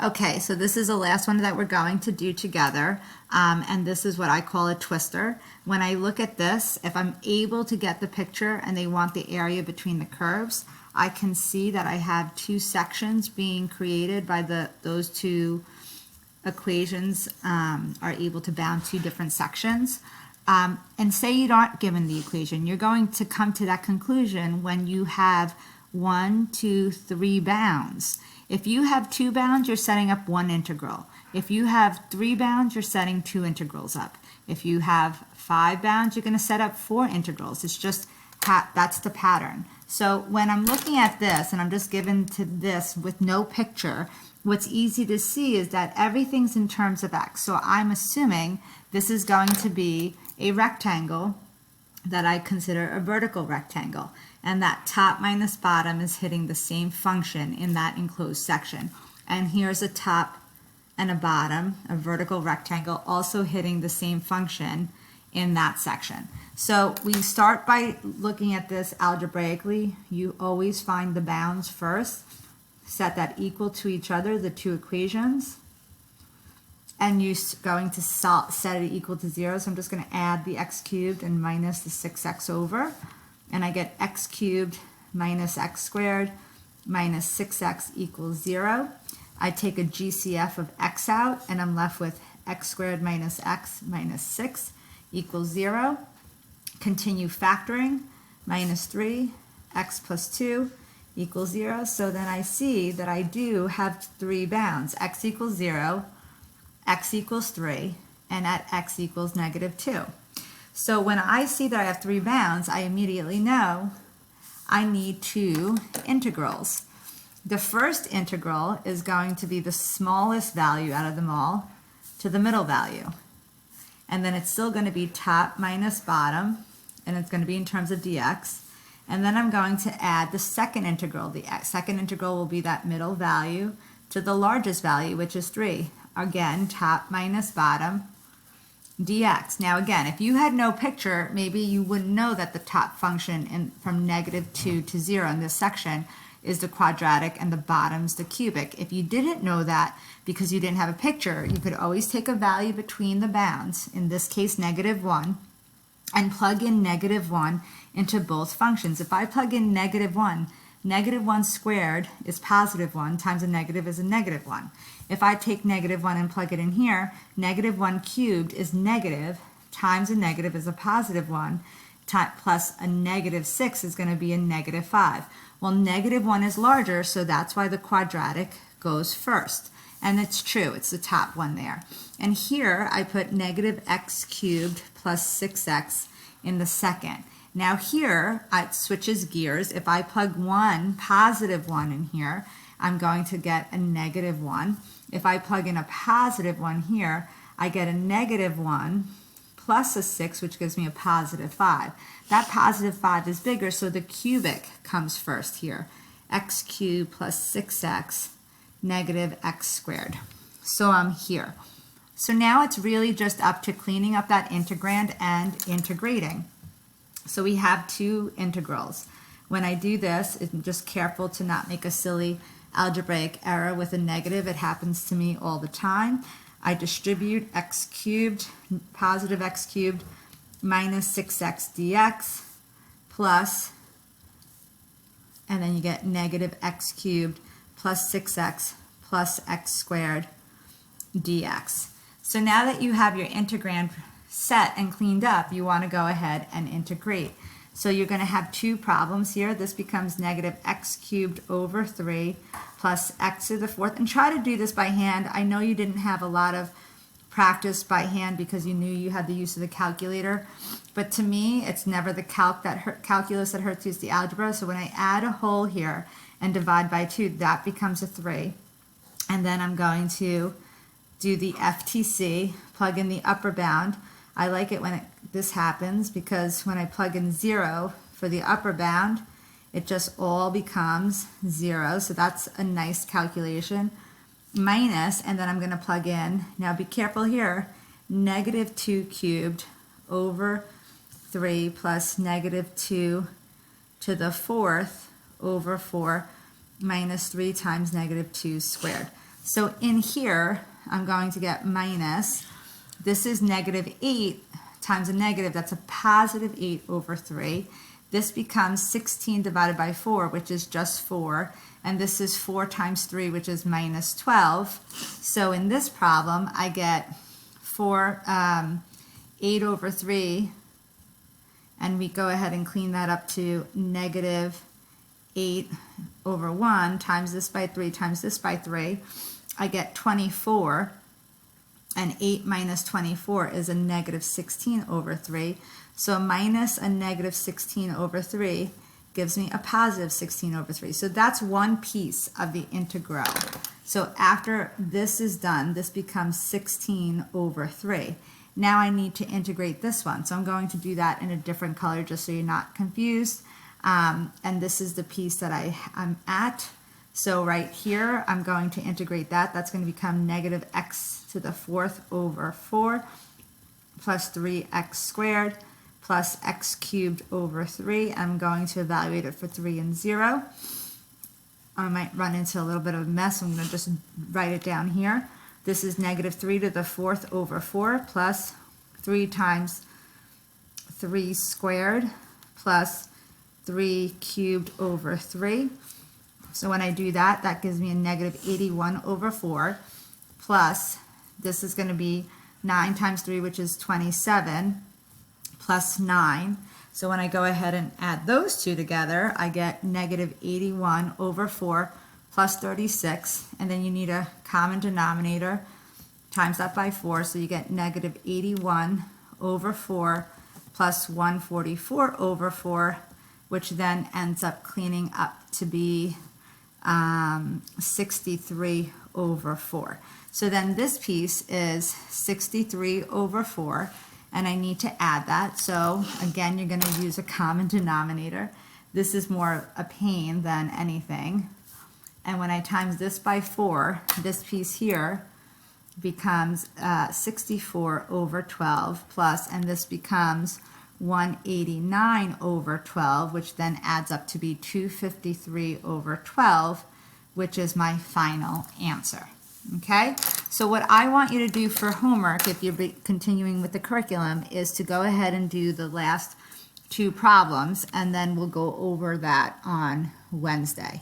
Okay, so this is the last one that we're going to do together, and this is what I call a twister. When I look at this, if I'm able to get the picture and they want the area between the curves, I can see that I have two sections being created by those two equations are able to bound two different sections. And say you aren't given the equation, you're going to come to that conclusion when you have 1, 2, 3 bounds. If you have 2 bounds, you're setting up one integral. If you have 3 bounds, you're setting 2 integrals up. If you have 5 bounds, you're going to set up 4 integrals. It's just that's the pattern. So when I'm looking at this, and I'm just given to this with no picture, what's easy to see is that everything's in terms of x. So I'm assuming this is going to be a rectangle that I consider a vertical rectangle. And that top minus bottom is hitting the same function in that enclosed section. And here's a top and a bottom, a vertical rectangle, also hitting the same function in that section. So we start by looking at this algebraically. You always find the bounds first, set that equal to each other, the two equations, and you're going to set it equal to 0. So I'm just going to add the x cubed and minus the 6x over, and I get x cubed minus x squared minus 6x equals 0. I take a GCF of x out, and I'm left with x squared minus x minus 6 equals 0. Continue factoring, minus 3, x plus 2 equals 0. So then I see that I do have 3 bounds, x equals 0, x equals 3, and at x equals negative 2. So when I see that I have 3 bounds, I immediately know I need 2 integrals. The first integral is going to be the smallest value out of them all to the middle value. And then it's still going to be top minus bottom, and it's going to be in terms of dx. And then I'm going to add the second integral. The second integral will be that middle value to the largest value, which is 3. Again, top minus bottom dx. Now again, if you had no picture, maybe you wouldn't know that the top function from negative 2 to 0 in this section is the quadratic and the bottom's the cubic. If you didn't know that because you didn't have a picture, you could always take a value between the bounds, in this case negative 1, and plug in negative 1 into both functions. If I plug in negative 1 squared is positive 1 times a negative is a negative 1. If I take negative 1 and plug it in here, negative 1 cubed is negative times a negative is a positive 1 plus a negative 6 is going to be a negative 5. Well, negative 1 is larger, so that's why the quadratic goes first. And it's true, it's the top one there. And here I put negative x cubed plus 6x in the second. Now here it switches gears. If I plug positive 1 in here, I'm going to get a negative 1. If I plug in a positive 1 here, I get a negative 1 plus a 6, which gives me a positive 5. That positive 5 is bigger, so the cubic comes first here. X cubed plus 6x negative x squared. So I'm here. So now it's really just up to cleaning up that integrand and integrating. So we have 2 integrals. When I do this, I'm just careful to not make a silly algebraic error with a negative. It happens to me all the time. I distribute x cubed, positive x cubed, minus 6x dx, plus, and then you get negative x cubed plus 6x plus x squared dx. So now that you have your integrand set and cleaned up, you want to go ahead and integrate. So you're going to have 2 problems here. This becomes negative x cubed over 3 plus x to the 4th. And try to do this by hand. I know you didn't have a lot of practice by hand because you knew you had the use of the calculator. But to me, it's never the calculus that hurts you, it's the algebra. So when I add a whole here and divide by 2, that becomes a 3. And then I'm going to do the FTC, plug in the upper bound. I like it when this happens because when I plug in 0 for the upper bound, it just all becomes 0. So that's a nice calculation. Minus, and then I'm going to plug in, now be careful here, negative 2 cubed over 3 plus negative 2 to the 4th over 4 minus 3 times negative 2 squared. So in here, I'm going to get minus, this is -8 times a negative, that's a positive 8 over 3. This becomes 16 divided by 4, which is just 4. And this is 4 times 3, which is minus 12. So in this problem, I get 8 over 3, and we go ahead and clean that up to -8 over 1 times this by 3 times this by 3. I get 24, and 8 minus 24 is a -16 over 3. So minus a -16 over 3 gives me a positive 16 over 3. So that's one piece of the integral. So after this is done, this becomes 16 over 3. Now I need to integrate this one. So I'm going to do that in a different color just so you're not confused. And this is the piece that I'm at. So right here, I'm going to integrate that. That's going to become -x to the 4th over 4 plus 3x squared plus x cubed over 3. I'm going to evaluate it for 3 and 0. I might run into a little bit of a mess. I'm going to just write it down here. This is -3 to the 4th over 4 plus 3 times 3 squared plus 3 cubed over 3. So when I do that, that gives me a -81 over 4 plus, this is going to be 9 times 3, which is 27, plus 9. So when I go ahead and add those two together, I get -81 over 4 plus 36, and then you need a common denominator, times that by 4, so you get -81 over 4 plus 144 over 4, which then ends up cleaning up to be 63 over 4. So then this piece is 63 over 4, and I need to add that. So again, you're going to use a common denominator. This is more a pain than anything. And when I times this by 4, this piece here becomes 64 over 12 plus, and this becomes 189 over 12, which then adds up to be 253 over 12, which is my final answer. Okay, so what I want you to do for homework, if you're continuing with the curriculum, is to go ahead and do the last 2 problems, and then we'll go over that on Wednesday.